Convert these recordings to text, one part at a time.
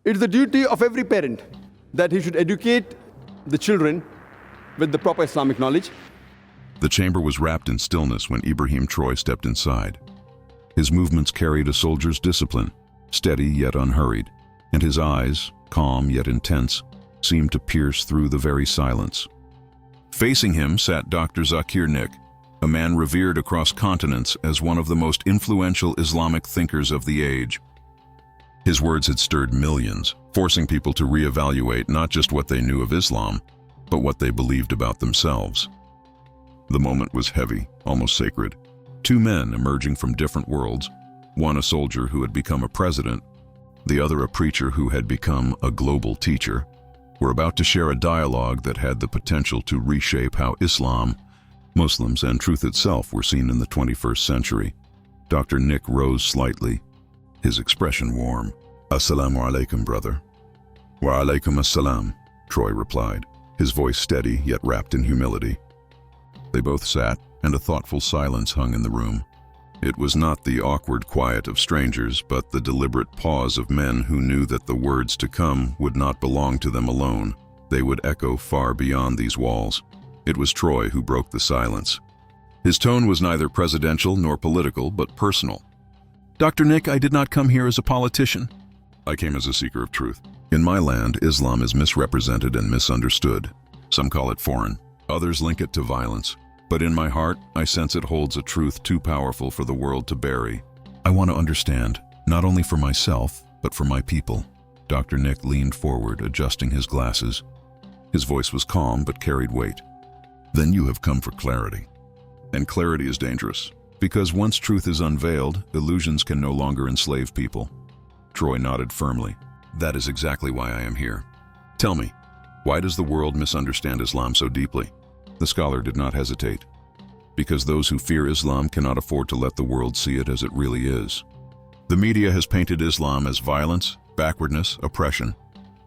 It's the duty of every parent that he should educate the children with the proper Islamic knowledge. The chamber was wrapped in stillness when Ibrahim Traoré stepped inside. His movements carried a soldier's discipline, steady yet unhurried, and his eyes, calm yet intense, seemed to pierce through the very silence. Facing him sat Dr. Zakir Naik, a man revered across continents as one of the most influential Islamic thinkers of the age. His words had stirred millions, forcing people to reevaluate not just what they knew of Islam, but what they believed about themselves. The moment was heavy, almost sacred. Two men emerging from different worlds, one a soldier who had become a president, the other a preacher who had become a global teacher, were about to share a dialogue that had the potential to reshape how Islam, Muslims, and truth itself were seen in the 21st century. Dr. Naik rose slightly, his expression warm. "Assalamu alaikum, brother." "Wa alaikum assalam," Traoré replied, his voice steady yet wrapped in humility. They both sat, and a thoughtful silence hung in the room. It was not the awkward quiet of strangers, but the deliberate pause of men who knew that the words to come would not belong to them alone. They would echo far beyond these walls. It was Traoré who broke the silence. His tone was neither presidential nor political, but personal. "Dr. Naik, I did not come here as a politician. I came as a seeker of truth. In my land, Islam is misrepresented and misunderstood. Some call it foreign, others link it to violence. But in my heart, I sense it holds a truth too powerful for the world to bury. I want to understand, not only for myself, but for my people." Dr. Naik leaned forward, adjusting his glasses. His voice was calm but carried weight. "Then you have come for clarity. And clarity is dangerous, because once truth is unveiled, illusions can no longer enslave people." Traoré nodded firmly. "That is exactly why I am here. Tell me, why does the world misunderstand Islam so deeply?" The scholar did not hesitate. "Because those who fear Islam cannot afford to let the world see it as it really is. The media has painted Islam as violence, backwardness, oppression.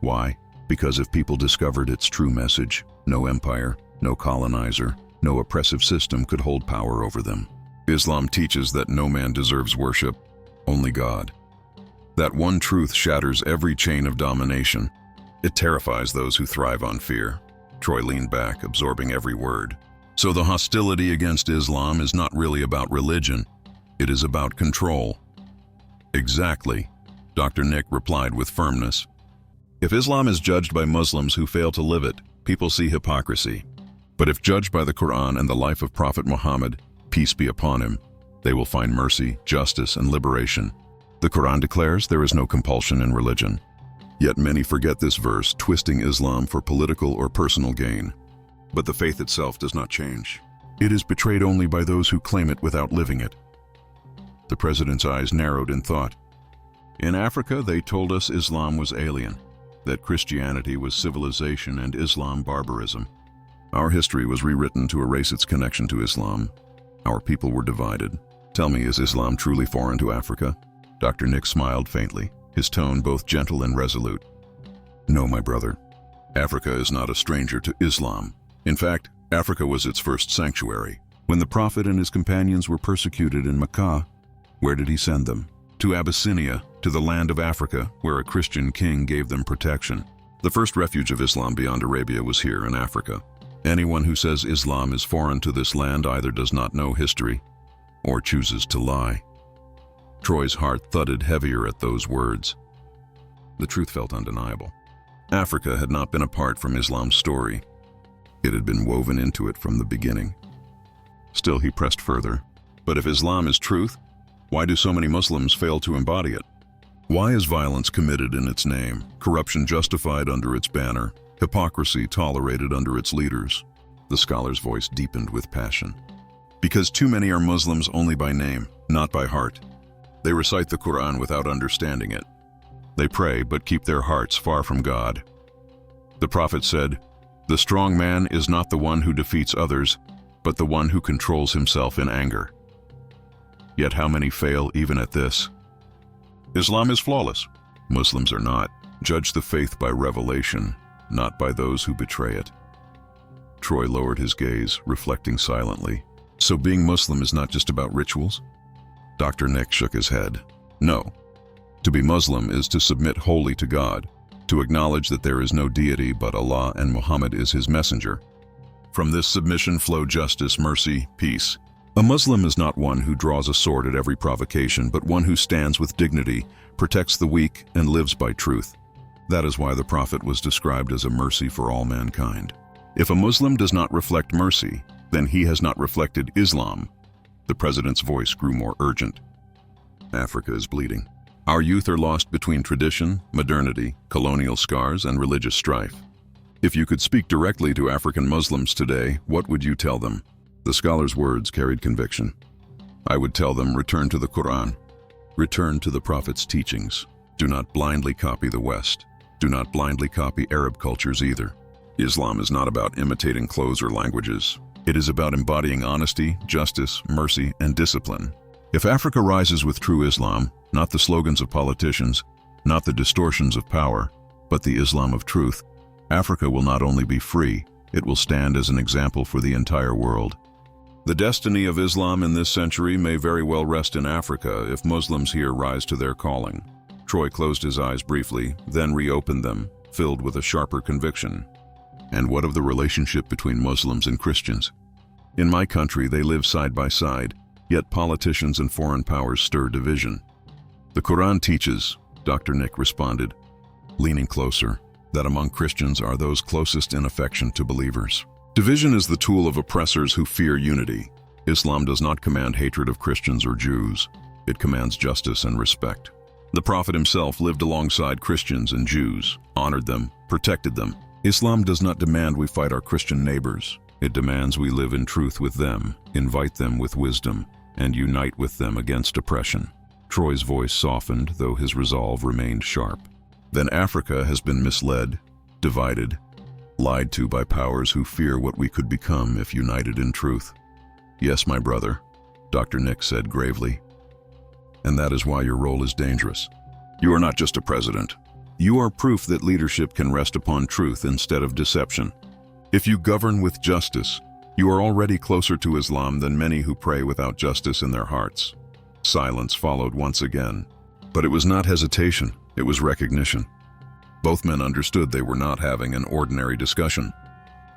Why? Because if people discovered its true message, no empire, no colonizer, no oppressive system could hold power over them. Islam teaches that no man deserves worship, only God. That one truth shatters every chain of domination. It terrifies those who thrive on fear." Traoré leaned back, absorbing every word. "So the hostility against Islam is not really about religion. It is about control." "Exactly," Dr. Naik replied with firmness. "If Islam is judged by Muslims who fail to live it, people see hypocrisy. But if judged by the Quran and the life of Prophet Muhammad, peace be upon him, they will find mercy, justice, and liberation. The Quran declares there is no compulsion in religion. Yet many forget this verse, twisting Islam for political or personal gain. But the faith itself does not change. It is betrayed only by those who claim it without living it." The president's eyes narrowed in thought. "In Africa, they told us Islam was alien, that Christianity was civilization and Islam barbarism. Our history was rewritten to erase its connection to Islam. Our people were divided. Tell me, is Islam truly foreign to Africa?" Dr. Naik smiled faintly, his tone both gentle and resolute. "No, my brother. Africa is not a stranger to Islam. In fact, Africa was its first sanctuary. When the Prophet and his companions were persecuted in Mecca, where did he send them? To Abyssinia, to the land of Africa, where a Christian king gave them protection. The first refuge of Islam beyond Arabia was here in Africa. Anyone who says Islam is foreign to this land either does not know history or chooses to lie." Traoré's heart thudded heavier at those words. The truth felt undeniable. Africa had not been apart from Islam's story. It had been woven into it from the beginning. Still, he pressed further. "But if Islam is truth, why do so many Muslims fail to embody it? Why is violence committed in its name, corruption justified under its banner, hypocrisy tolerated under its leaders?" The scholar's voice deepened with passion. "Because too many are Muslims only by name, not by heart. They recite the Quran without understanding it. They pray but keep their hearts far from God. The Prophet said, 'The strong man is not the one who defeats others, but the one who controls himself in anger.' Yet how many fail even at this? Islam is flawless. Muslims are not. Judge the faith by revelation, not by those who betray it." Traoré lowered his gaze, reflecting silently. "So being Muslim is not just about rituals?" Dr. Naik shook his head. "No. To be Muslim is to submit wholly to God, to acknowledge that there is no deity but Allah and Muhammad is his messenger. From this submission flow justice, mercy, peace. A Muslim is not one who draws a sword at every provocation, but one who stands with dignity, protects the weak, and lives by truth. That is why the Prophet was described as a mercy for all mankind. If a Muslim does not reflect mercy, then he has not reflected Islam. The President's voice grew more urgent. Africa is bleeding. Our youth are lost between tradition, modernity, colonial scars, and religious strife. If you could speak directly to African Muslims today, what would you tell them? The scholar's words carried conviction. I would tell them, return to the Quran. Return to the Prophet's teachings. Do not blindly copy the West. Do not blindly copy Arab cultures either. Islam is not about imitating clothes or languages. It is about embodying honesty, justice, mercy, and discipline. If Africa rises with true Islam, not the slogans of politicians, not the distortions of power, but the Islam of truth, Africa will not only be free, it will stand as an example for the entire world. The destiny of Islam in this century may very well rest in Africa if Muslims here rise to their calling. Troy closed his eyes briefly, then reopened them, filled with a sharper conviction. And what of the relationship between Muslims and Christians? In my country, they live side by side, yet politicians and foreign powers stir division. The Quran teaches, Dr. Nick responded, leaning closer, that among Christians are those closest in affection to believers. Division is the tool of oppressors who fear unity. Islam does not command hatred of Christians or Jews. It commands justice and respect. The Prophet himself lived alongside Christians and Jews, honored them, protected them. Islam does not demand we fight our Christian neighbors. It demands we live in truth with them, invite them with wisdom, and unite with them against oppression. Troy's voice softened, though his resolve remained sharp. Then Africa has been misled, divided, lied to by powers who fear what we could become if united in truth. Yes, my brother, Dr. Nick said gravely. And that is why your role is dangerous. You are not just a president. You are proof that leadership can rest upon truth instead of deception. If you govern with justice, you are already closer to Islam than many who pray without justice in their hearts. Silence followed once again, but it was not hesitation, it was recognition. Both men understood they were not having an ordinary discussion.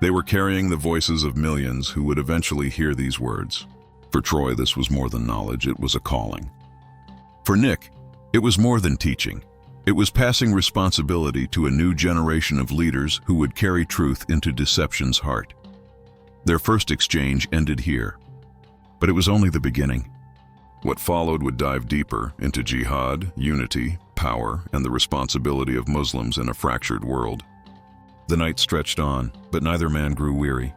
They were carrying the voices of millions who would eventually hear these words. For Troy, this was more than knowledge, it was a calling. For Nick, it was more than teaching. It was passing responsibility to a new generation of leaders who would carry truth into deception's heart. Their first exchange ended here, but it was only the beginning. What followed would dive deeper into jihad, unity, power, and the responsibility of Muslims in a fractured world. The night stretched on, but neither man grew weary.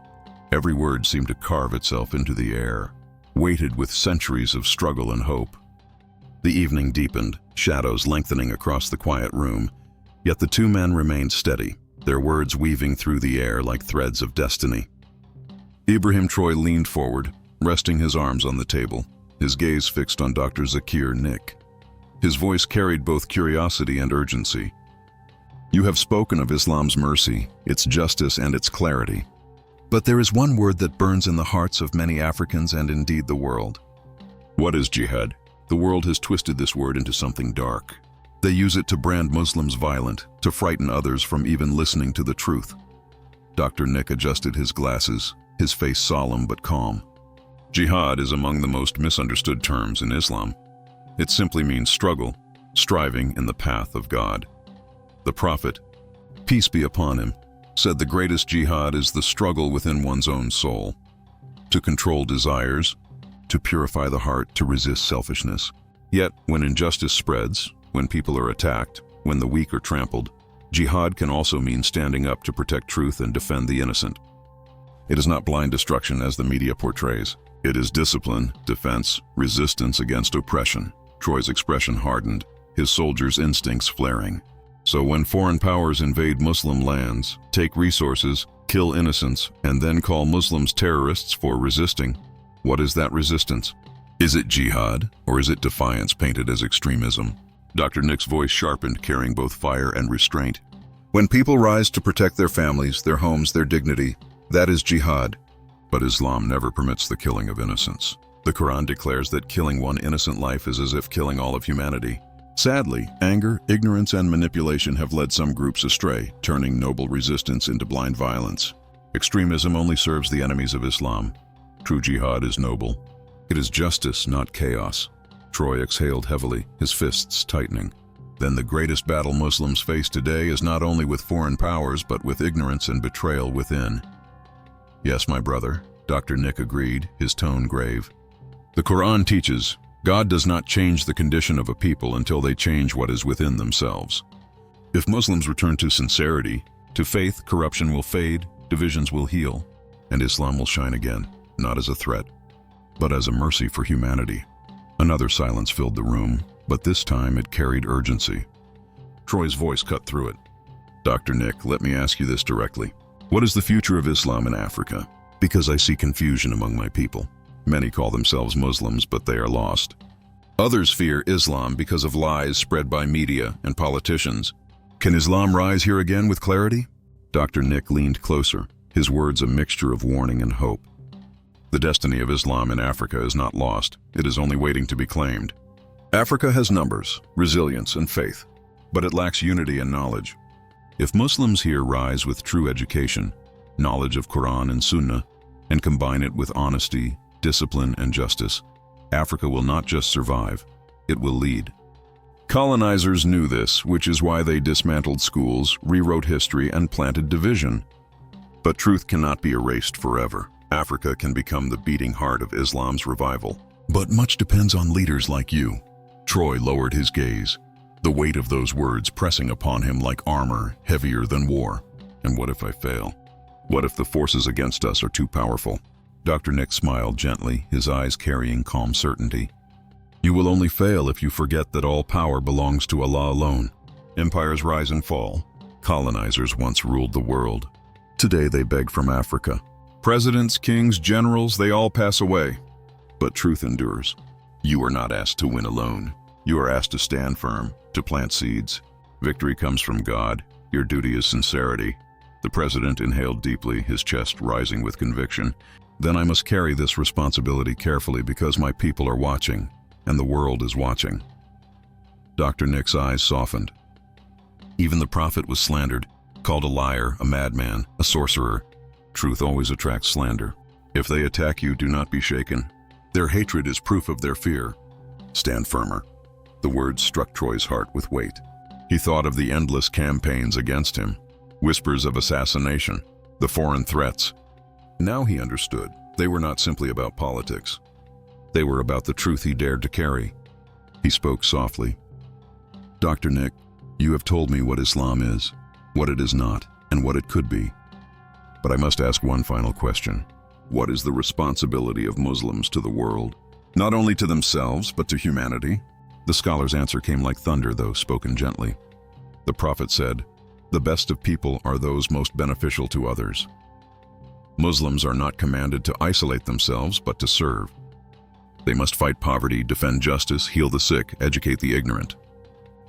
Every word seemed to carve itself into the air, weighted with centuries of struggle and hope. The evening deepened, shadows lengthening across the quiet room, yet the two men remained steady, their words weaving through the air like threads of destiny. Ibrahim Troy leaned forward, resting his arms on the table, his gaze fixed on Dr. Zakir Naik. His voice carried both curiosity and urgency. You have spoken of Islam's mercy, its justice, and its clarity. But there is one word that burns in the hearts of many Africans and indeed the world. What is jihad? The world has twisted this word into something dark. They use it to brand Muslims violent, to frighten others from even listening to the truth. Dr. Nick adjusted his glasses, his face solemn but calm. Jihad is among the most misunderstood terms in Islam. It simply means struggle, striving in the path of God. The Prophet, peace be upon him, said the greatest jihad is the struggle within one's own soul, to control desires, to purify the heart, to resist selfishness. Yet, when injustice spreads, when people are attacked, when the weak are trampled, jihad can also mean standing up to protect truth and defend the innocent. It is not blind destruction as the media portrays. It is discipline, defense, resistance against oppression. Troy's expression hardened, his soldiers' instincts flaring. So when foreign powers invade Muslim lands, take resources, kill innocents, and then call Muslims terrorists for resisting, what is that resistance? Is it jihad, or is it defiance painted as extremism? Dr. Nick's voice sharpened, carrying both fire and restraint. When people rise to protect their families, their homes, their dignity, that is jihad. But Islam never permits the killing of innocents. The Quran declares that killing one innocent life is as if killing all of humanity. Sadly, anger, ignorance, and manipulation have led some groups astray, turning noble resistance into blind violence. Extremism only serves the enemies of Islam. True jihad is noble. It is justice, not chaos. Traore exhaled heavily, his fists tightening. Then the greatest battle Muslims face today is not only with foreign powers, but with ignorance and betrayal within. Yes, my brother, Dr. Nick agreed, his tone grave. The Quran teaches, God does not change the condition of a people until they change what is within themselves. If Muslims return to sincerity, to faith, corruption will fade, divisions will heal, and Islam will shine again, not as a threat, but as a mercy for humanity. Another silence filled the room, but this time it carried urgency. Troy's voice cut through it. Dr. Nick, let me ask you this directly. What is the future of Islam in Africa? Because I see confusion among my people. Many call themselves Muslims, but they are lost. Others fear Islam because of lies spread by media and politicians. Can Islam rise here again with clarity? Dr. Nick leaned closer, his words a mixture of warning and hope. The destiny of Islam in Africa is not lost. It is only waiting to be claimed. Africa has numbers, resilience, and faith, but it lacks unity and knowledge. If Muslims here rise with true education, knowledge of Quran and Sunnah, and combine it with honesty, discipline, and justice, Africa will not just survive, it will lead. Colonizers knew this, which is why they dismantled schools, rewrote history, and planted division. But truth cannot be erased forever. Africa can become the beating heart of Islam's revival. But much depends on leaders like you. Troy lowered his gaze, the weight of those words pressing upon him like armor, heavier than war. And what if I fail? What if the forces against us are too powerful? Dr. Nick smiled gently, his eyes carrying calm certainty. You will only fail if you forget that all power belongs to Allah alone. Empires rise and fall. Colonizers once ruled the world. Today they beg from Africa. Presidents, kings, generals, they all pass away. But truth endures. You are not asked to win alone. You are asked to stand firm, to plant seeds. Victory comes from God. Your duty is sincerity. The president inhaled deeply, his chest rising with conviction. Then I must carry this responsibility carefully because my people are watching, and the world is watching. Dr. Nick's eyes softened. Even the prophet was slandered, called a liar, a madman, a sorcerer. Truth always attracts slander. If they attack you, do not be shaken. Their hatred is proof of their fear. Stand firmer. The words struck Troy's heart with weight. He thought of the endless campaigns against him, whispers of assassination, the foreign threats. Now he understood. They were not simply about politics. They were about the truth he dared to carry. He spoke softly. Dr. Nick, you have told me what Islam is, what it is not, and what it could be. But I must ask one final question. What is the responsibility of Muslims to the world? Not only to themselves, but to humanity? The scholar's answer came like thunder, though spoken gently. The prophet said, "The best of people are those most beneficial to others." Muslims are not commanded to isolate themselves, but to serve. They must fight poverty, defend justice, heal the sick, educate the ignorant.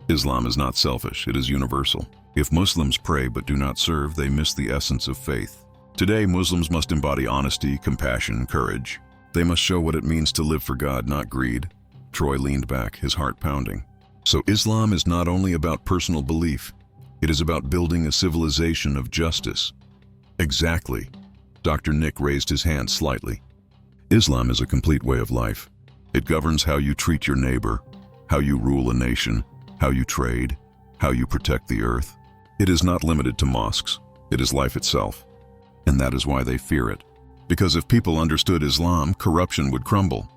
Islam is not selfish, it is universal. If Muslims pray but do not serve, they miss the essence of faith. Today, Muslims must embody honesty, compassion, courage. They must show what it means to live for God, not greed. Troy leaned back, his heart pounding. So Islam is not only about personal belief, it is about building a civilization of justice. Exactly. Dr. Nick raised his hand slightly. Islam is a complete way of life. It governs how you treat your neighbor, how you rule a nation, how you trade, how you protect the earth. It is not limited to mosques. It is life itself. And that is why they fear it. Because if people understood Islam, corruption would crumble,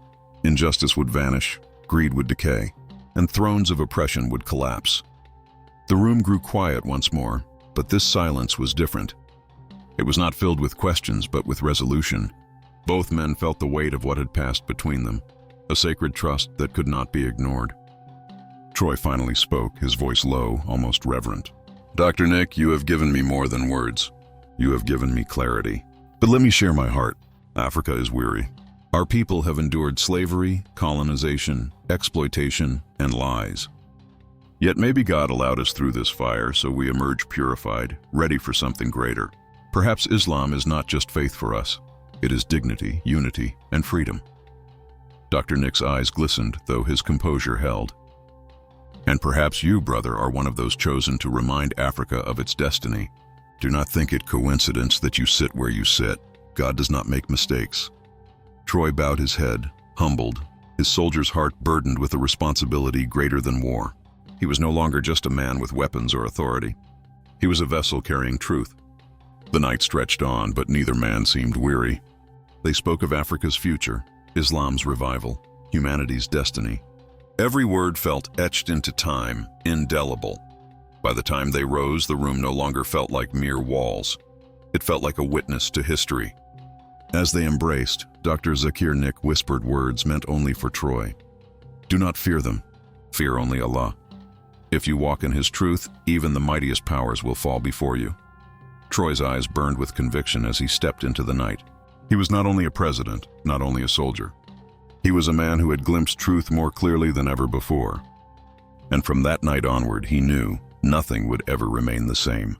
injustice would vanish, greed would decay, and thrones of oppression would collapse. The room grew quiet once more, but this silence was different. It was not filled with questions, but with resolution. Both men felt the weight of what had passed between them, a sacred trust that could not be ignored. Troy finally spoke, his voice low, almost reverent. Dr. Nick, you have given me more than words. You have given me clarity. But let me share my heart. Africa is weary. Our people have endured slavery, colonization, exploitation, and lies. Yet maybe God allowed us through this fire so we emerge purified, ready for something greater. Perhaps Islam is not just faith for us. It is dignity, unity, and freedom. Dr. Nick's eyes glistened, though his composure held. And perhaps you, brother, are one of those chosen to remind Africa of its destiny. Do not think it coincidence that you sit where you sit. God does not make mistakes. Troy bowed his head, humbled, his soldier's heart burdened with a responsibility greater than war. He was no longer just a man with weapons or authority. He was a vessel carrying truth. The night stretched on, but neither man seemed weary. They spoke of Africa's future, Islam's revival, humanity's destiny. Every word felt etched into time, indelible. By the time they rose, the room no longer felt like mere walls. It felt like a witness to history. As they embraced, Dr. Zakir Naik whispered words meant only for Troy. Do not fear them. Fear only Allah. If you walk in His truth, even the mightiest powers will fall before you. Troy's eyes burned with conviction as he stepped into the night. He was not only a president, not only a soldier. He was a man who had glimpsed truth more clearly than ever before. And from that night onward, he knew nothing would ever remain the same.